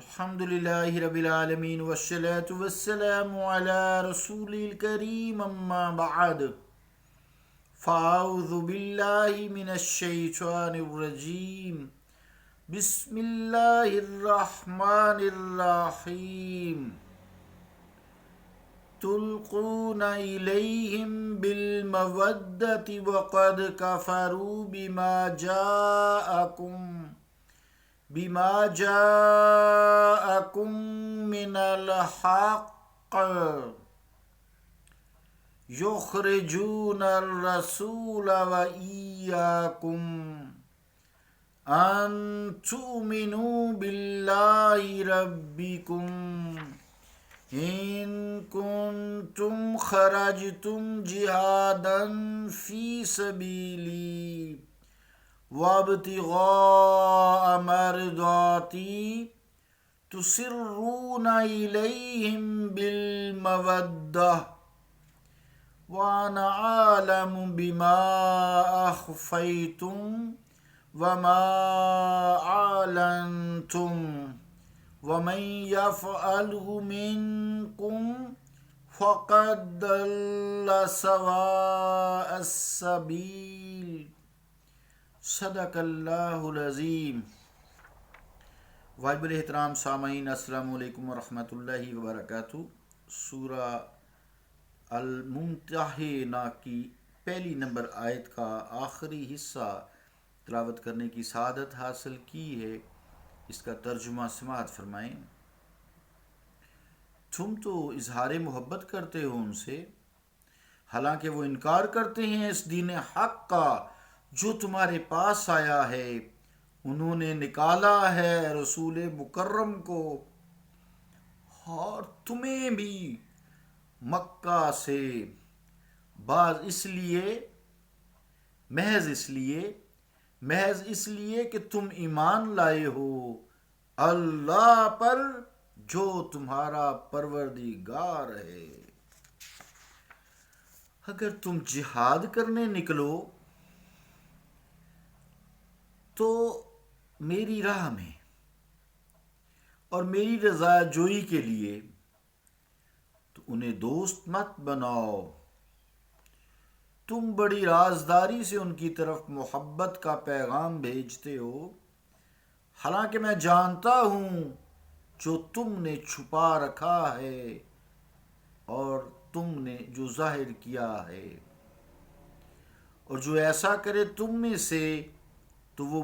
الحمد للہ رب العالمین والصلاة والسلام علی رسول الکریم اما بعد فاعوذ باللہ من الشیطان الرجیم بسم اللہ الرحمن الرحیم تلقون الیہم بالمودۃ وقد کفروا بما جاءكم من الحق يخرجون الرسول وإياكم أن تؤمنوا بالله ربكم إن كنتم خرجتم جهادا في سبيلي وابتغاء مرضاتي تسرون إليهم بالمودة وأنا أعلم بما أخفيتم وما أعلنتم ومن يفعله منكم فقد ضل سواء السبيل صدق اللہ العظیم۔ واجب الاحترام سامعین، السلام علیکم ورحمۃ اللہ وبرکاتہ۔ سورہ الممتحنہ کی پہلی نمبر آیت کا آخری حصہ تلاوت کرنے کی سعادت حاصل کی ہے۔ اس کا ترجمہ سماعت فرمائیں۔ تم تو اظہار محبت کرتے ہو ان سے، حالانکہ وہ انکار کرتے ہیں اس دین حق کا جو تمہارے پاس آیا ہے۔ انہوں نے نکالا ہے رسول مکرم کو اور تمہیں بھی مکہ سے محض اس لیے کہ تم ایمان لائے ہو اللہ پر جو تمہارا پروردگار ہے۔ اگر تم جہاد کرنے نکلو تو میری راہ میں اور میری رضا جوئی کے لیے تو انہیں دوست مت بناؤ۔ تم بڑی رازداری سے ان کی طرف محبت کا پیغام بھیجتے ہو، حالانکہ میں جانتا ہوں جو تم نے چھپا رکھا ہے اور تم نے جو ظاہر کیا ہے، اور جو ایسا کرے تم میں سے تو وہ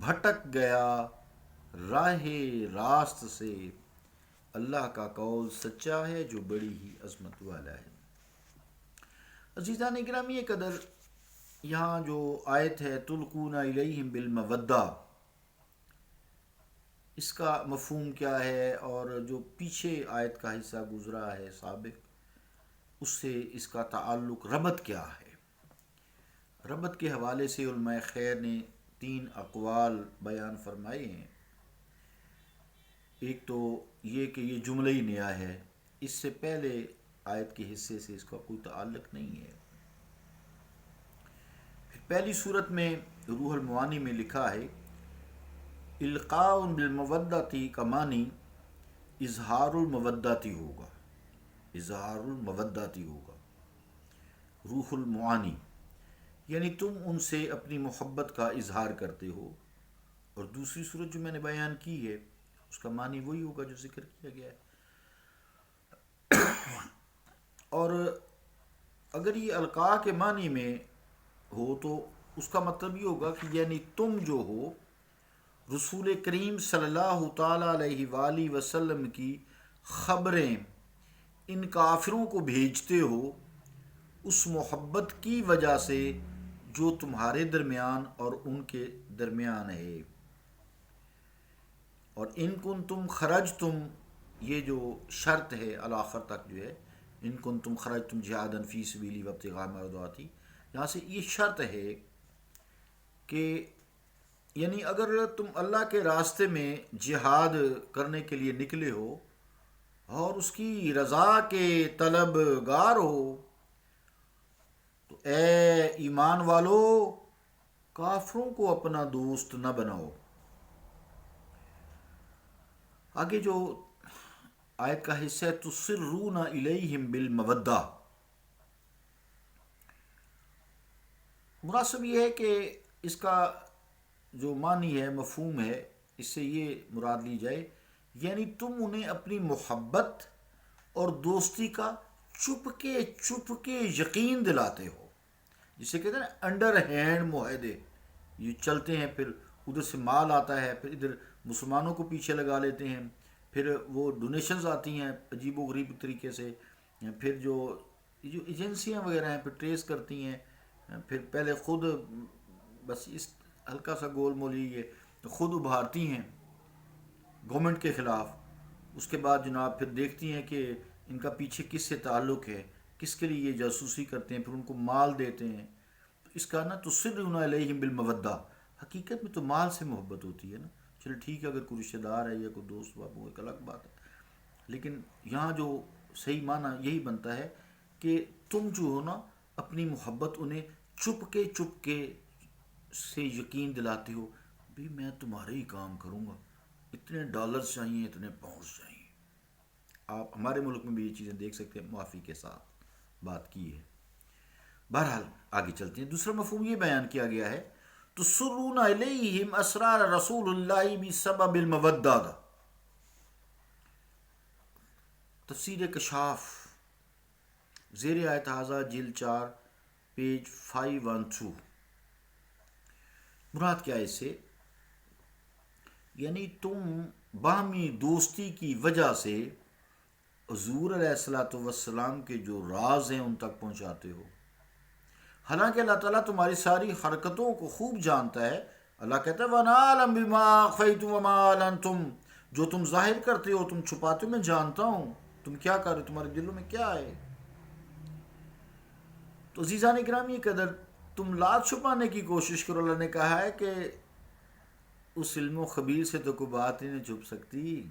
بھٹک گیا راہ راست سے۔ اللہ کا قول سچا ہے جو بڑی ہی عظمت والا ہے۔ عزیزان گرامی قدر، یہاں جو آیت ہے تلقون الیہم بالمودہ، اس کا مفہوم کیا ہے اور جو پیچھے آیت کا حصہ گزرا ہے سابق، اس سے اس کا تعلق ربط کیا ہے؟ ربط کے حوالے سے علماء خیر نے 3 اقوال بیان فرمائے ہیں۔ ایک تو یہ کہ یہ جملہ ہی نیا ہے، اس سے پہلے آیت کے حصے سے اس کا کوئی تعلق نہیں ہے۔ پھر پہلی صورت میں روح المعانی میں لکھا ہے القاء بالمودۃ کا معنی اظہار المودۃ ہوگا، روح المعانی یعنی تم ان سے اپنی محبت کا اظہار کرتے ہو، اور دوسری صورت جو میں نے بیان کی ہے اس کا معنی وہی ہوگا جو ذکر کیا گیا ہے۔ اور اگر یہ القاء کے معنی میں ہو تو اس کا مطلب یہ ہوگا کہ یعنی تم جو ہو رسول کریم صلی اللہ تعالیٰ علیہ وآلہ وسلم کی خبریں ان کافروں کو بھیجتے ہو اس محبت کی وجہ سے جو تمہارے درمیان اور ان کے درمیان ہے۔ اور ان کنتم خرجتم، یہ جو شرط ہے الآخر تک جو ہے، ان کنتم خرجتم جہادا فی سبیلی وابتغاء مرضاتی، یہاں سے یہ شرط ہے کہ یعنی اگر تم اللہ کے راستے میں جہاد کرنے کے لیے نکلے ہو اور اس کی رضا کے طلبگار ہو تو اے ایمان والو کافروں کو اپنا دوست نہ بناؤ۔ آگے جو آیت کا حصہ ہے تسرون الیہم بالمودہ، مناسب یہ ہے کہ اس کا جو معنی ہے، مفہوم ہے، اس سے یہ مراد لی جائے یعنی تم انہیں اپنی محبت اور دوستی کا چپ کے یقین دلاتے ہو، جسے کہتے ہیں نا انڈر ہینڈ معاہدے، یہ چلتے ہیں، پھر ادھر سے مال آتا ہے، پھر ادھر مسلمانوں کو پیچھے لگا لیتے ہیں، پھر وہ ڈونیشنز آتی ہیں عجیب و غریب طریقے سے، پھر جو ایجنسیاں وغیرہ ہیں پھر ٹریس کرتی ہیں، پھر پہلے خود بس اس ہلکا سا گول مول یہ خود ابھارتی ہیں گورنمنٹ کے خلاف، اس کے بعد جناب پھر دیکھتی ہیں کہ ان کا پیچھے کس سے تعلق ہے، کس کے لیے یہ جاسوسی کرتے ہیں، پھر ان کو مال دیتے ہیں، اس کا نا تسرون علیہم بالمودہ، حقیقت میں تو مال سے محبت ہوتی ہے نا، چلو ٹھیک ہے اگر کوئی رشتہ دار ہے یا کوئی دوست بابو ایک الگ بات ہے، لیکن یہاں جو صحیح معنی یہی بنتا ہے کہ تم جو ہو نا اپنی محبت انہیں چپ کے سے یقین دلاتے ہو، بھی میں تمہارے ہی کام کروں گا، اتنے ڈالرز چاہیے، اتنے پاؤنڈز چاہیے۔ آپ ہمارے ملک میں بھی یہ چیزیں دیکھ سکتے ہیں، معافی کے ساتھ بات کی ہے۔ بہرحال آگے چلتے ہیں، دوسرا مفہوم یہ بیان کیا گیا ہے تسرون الیہم اسرار رسول اللہ بسبب المودہ، تفسیر کشاف زیر آیت ہاذا جلد 4 پیج 512، مراد کیا ہے اس سے، یعنی تم باہمی دوستی کی وجہ سے حضور علیہ الصلوۃ والسلام کے جو راز ہیں ان تک پہنچاتے ہو، حالانکہ اللہ تعالیٰ تمہاری ساری حرکتوں کو خوب جانتا ہے۔ اللہ کہتا ہے وَأَنَا أَعْلَمُ بِمَا أَخْفَيْتُمْ وَمَا أَعْلَنْتُمْ، جو تم ظاہر کرتے ہو تم چھپاتے ہو میں جانتا ہوں، تم کیا کر رہے ہو، تمہارے دلوں میں کیا ہے۔ تو عزیزان گرامی قدر، تم لات چھپانے کی کوشش کرو، اللہ نے کہا ہے کہ اس علم و خبیر سے تو کوئی بات ہی نہیں چھپ سکتی۔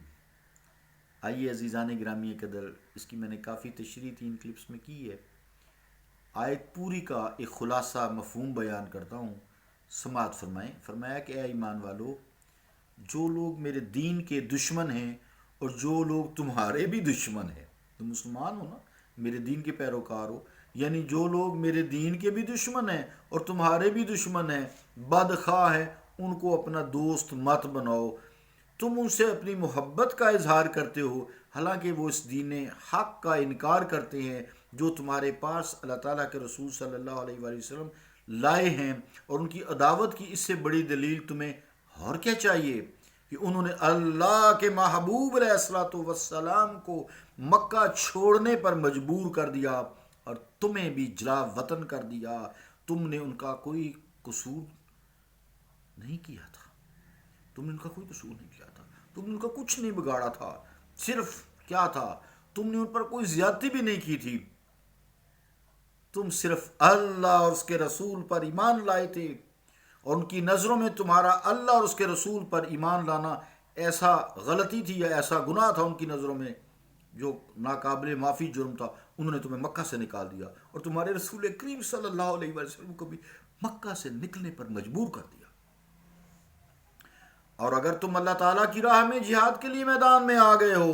آئیے عزیزان گرامی قدر، اس کی میں نے کافی تشریح 3 کلپس میں کی ہے، آیت پوری کا ایک خلاصہ مفہوم بیان کرتا ہوں، سماعت فرمائیں۔ فرمایا کہ اے ایمان والو، جو لوگ میرے دین کے دشمن ہیں اور جو لوگ تمہارے بھی دشمن ہیں، تم مسلمان ہو نا، میرے دین کے پیروکار ہو، یعنی جو لوگ میرے دین کے بھی دشمن ہیں اور تمہارے بھی دشمن ہیں، بدخواہ ہیں، ان کو اپنا دوست مت بناؤ۔ تم ان سے اپنی محبت کا اظہار کرتے ہو حالانکہ وہ اس دین حق کا انکار کرتے ہیں جو تمہارے پاس اللہ تعالیٰ کے رسول صلی اللہ علیہ وآلہ وسلم لائے ہیں، اور ان کی عداوت کی اس سے بڑی دلیل تمہیں اور کیا چاہیے کہ انہوں نے اللہ کے محبوب علیہ الصلوۃ والسلام کو مکہ چھوڑنے پر مجبور کر دیا اور تمہیں بھی جلا وطن کر دیا۔ تم نے ان کا کوئی قصور نہیں کیا تھا، تم نے ان کا کوئی قصور نہیں کیا تھا، تم نے ان کا کچھ نہیں بگاڑا تھا، صرف کیا تھا، تم نے ان پر کوئی زیادتی بھی نہیں کی تھی، تم صرف اللہ اور اس کے رسول پر ایمان لائے تھے، اور ان کی نظروں میں تمہارا اللہ اور اس کے رسول پر ایمان لانا ایسا غلطی تھی یا ایسا گناہ تھا ان کی نظروں میں جو ناقابل معافی جرم تھا، انہوں نے تمہیں مکہ سے نکال دیا اور تمہارے رسول کریم صلی اللہ علیہ وسلم کو بھی مکہ سے نکلنے پر مجبور کر دیا۔ اور اگر تم اللہ تعالیٰ کی راہ میں جہاد کے لیے میدان میں آ گئے ہو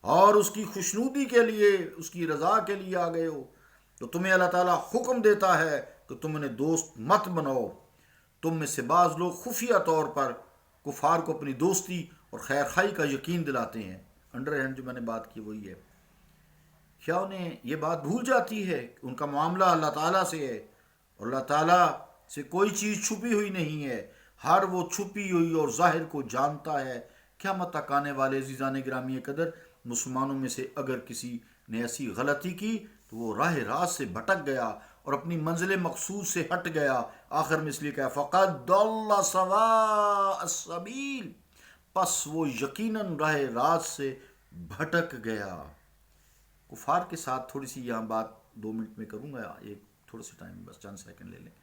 اور اس کی خوشنودی کے لیے، اس کی رضا کے لیے آ گئے ہو، تو تمہیں اللہ تعالیٰ حکم دیتا ہے کہ تم انہیں دوست مت بناؤ۔ تم میں سے بعض لوگ خفیہ طور پر کفار کو اپنی دوستی اور خیر خواہی کا یقین دلاتے ہیں، انڈر ہینڈ جو میں نے بات کی وہی ہے۔ کیا انہیں یہ بات بھول جاتی ہے کہ ان کا معاملہ اللہ تعالیٰ سے ہے اور اللہ تعالیٰ سے کوئی چیز چھپی ہوئی نہیں ہے، ہر وہ چھپی ہوئی اور ظاہر کو جانتا ہے۔ قیامت تک آنے والے عزیزان گرامی قدر، مسلمانوں میں سے اگر کسی نے ایسی غلطی کی تو وہ راہ راست سے بھٹک گیا اور اپنی منزل مقصود سے ہٹ گیا، آخر میں اس لیے کہا فقد ضل سواء السبیل، پس وہ یقیناً راہ راست سے بھٹک گیا۔ کفار کے ساتھ تھوڑی سی یہاں بات 2 منٹ میں کروں گا، ایک تھوڑا سا ٹائم بس چند سیکنڈ لے لیں۔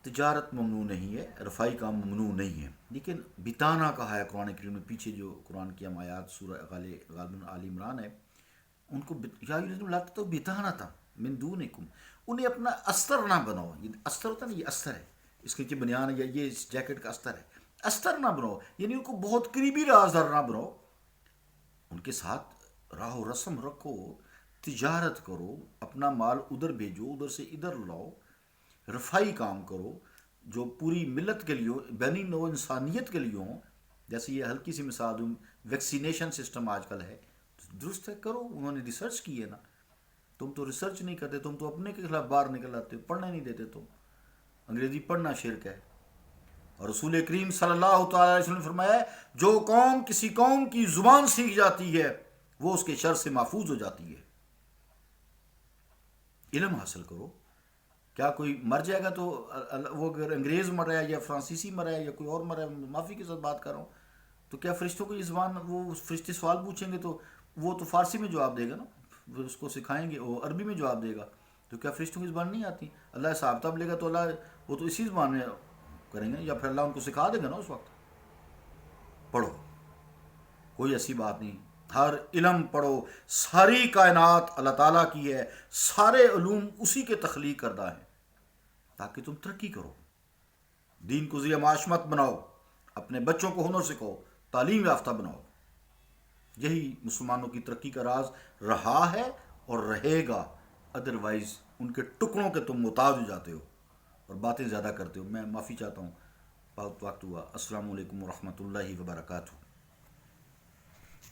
تجارت ممنوع نہیں ہے، رفائی کام ممنوع نہیں ہے، لیکن بتانا کہا ہے قرآن کریم میں، پیچھے جو قرآن کی ہم آیات سورہ غالباً آل عمران ہے، ان کو یا لاتا تو بتانا تھا من دونکم، انہیں اپنا استر نہ بناؤ۔ یہ استر ہوتا ہے نا، یہ استر ہے، اس کے بنیان یا یہ اس جیکٹ کا استر ہے، استر نہ بناؤ، یعنی ان کو بہت قریبی رازدار نہ بناؤ، ان کے ساتھ راہ و رسم رکھو، تجارت کرو، اپنا مال ادھر بھیجو، ادھر سے ادھر لاؤ، رفائی کام کرو جو پوری ملت کے لیے ہو، بینی نو انسانیت کے لیے ہوں. جیسے یہ ہلکی سی مثال دوں، ویکسینیشن سسٹم آج کل ہے، درست ہے، کرو. انہوں نے ریسرچ کی ہے نا، تم تو ریسرچ نہیں کرتے، تم تو اپنے کے خلاف باہر نکل آتے ہو، پڑھنے نہیں دیتے تم. انگریزی پڑھنا شرک ہے. اور رسول کریم صلی اللہ تعالی علیہ وسلم نے فرمایا ہے جو قوم کسی قوم کی زبان سیکھ جاتی ہے وہ اس کے شر سے محفوظ ہو جاتی ہے. علم حاصل کرو. کیا کوئی مر جائے گا تو وہ اگر انگریز مر رہا ہے یا فرانسیسی مر رہا ہے یا کوئی اور مر رہا ہے، معافی کے ساتھ بات کر رہا ہوں، تو کیا فرشتوں کو یہ زبان، وہ فرشتے سوال پوچھیں گے تو وہ تو فارسی میں جواب دے گا نا، وہ اس کو سکھائیں گے، وہ عربی میں جواب دے گا. تو کیا فرشتوں کی زبان نہیں آتی؟ اللہ حساب تب لے گا تو اللہ وہ تو اسی زبان میں کریں گے، یا پھر اللہ ان کو سکھا دے گا نا اس وقت. پڑھو، کوئی ایسی بات نہیں. ہر علم پڑھو. ساری کائنات اللہ تعالیٰ کی ہے، سارے علوم اسی کے تخلیق کردہ ہیں تاکہ تم ترقی کرو. دین کو ذریعہ معاش مت بناؤ، اپنے بچوں کو ہنر سکھاؤ، تعلیم یافتہ بناؤ. یہی مسلمانوں کی ترقی کا راز رہا ہے اور رہے گا. ادروائز ان کے ٹکڑوں کے تم محتاج ہو جاتے ہو اور باتیں زیادہ کرتے ہو. میں معافی چاہتا ہوں، بہت وقت ہوا. السلام علیکم ورحمۃ اللہ وبرکاتہ.